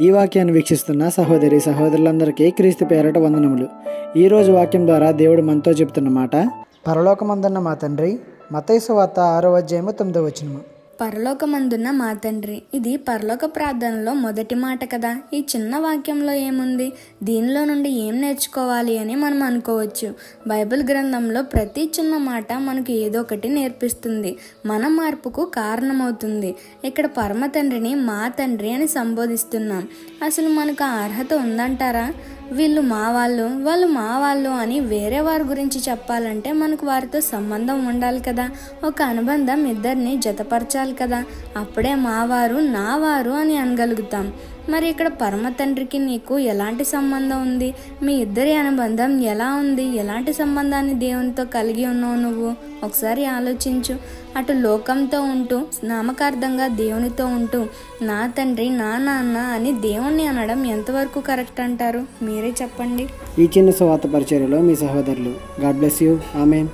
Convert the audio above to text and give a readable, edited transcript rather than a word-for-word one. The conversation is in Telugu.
ఈ వాక్యాన్ని వీక్షిస్తున్న సహోదరి సహోదరులందరికీ క్రీస్తు పేరట వందనములు. ఈరోజు వాక్యం ద్వారా దేవుడు మనతో చెప్తున్న మాట, పరలోకమందున్న మా తండ్రి. మత్తయి సువార్త 6:9. పరలోకమందున్న మా తండ్రి. ఇది పరలోక ప్రార్థనలో మొదటి మాట కదా. ఈ చిన్న వాక్యంలో ఏముంది, దీనిలో నుండి ఏం నేర్చుకోవాలి అని మనం అనుకోవచ్చు. బైబిల్ గ్రంథంలో ప్రతి చిన్న మాట మనకు ఏదో ఒకటి నేర్పిస్తుంది, మన మార్పుకు కారణమవుతుంది. ఇక్కడ పరమ తండ్రిని మా తండ్రి అని సంబోధిస్తున్నాం. అసలు మనకు ఆ అర్హత ఉందంటారా? వీళ్ళు మా వాళ్ళు, వాళ్ళు మా వాళ్ళు అని వేరే వారి గురించి చెప్పాలంటే మనకు వారితో సంబంధం ఉండాలి కదా. ఒక అనుబంధం ఇద్దరిని జతపరచాలి కదా. అప్పుడే మావారు నావారు అని అనగలుగుతాం. మరి ఇక్కడ పరమ తండ్రికి నీకు ఎలాంటి సంబంధం ఉంది? మీ ఇద్దరి అనుబంధం ఎలా ఉంది? ఎలాంటి సంబంధాన్ని దేవునితో కలిగి ఉన్నావు నువ్వు? ఒకసారి ఆలోచించు. అటు లోకంతో ఉంటూ నామకార్థంగా దేవునితో ఉంటూ నా తండ్రి నా నాన్న అని దేవుణ్ణి అనడం ఎంతవరకు కరెక్ట్ అంటారు? మీరే చెప్పండి. ఈ చిన్న సువార్త పరిచర్యలో మీ సహోదరులు. God bless you. ఆమేన్.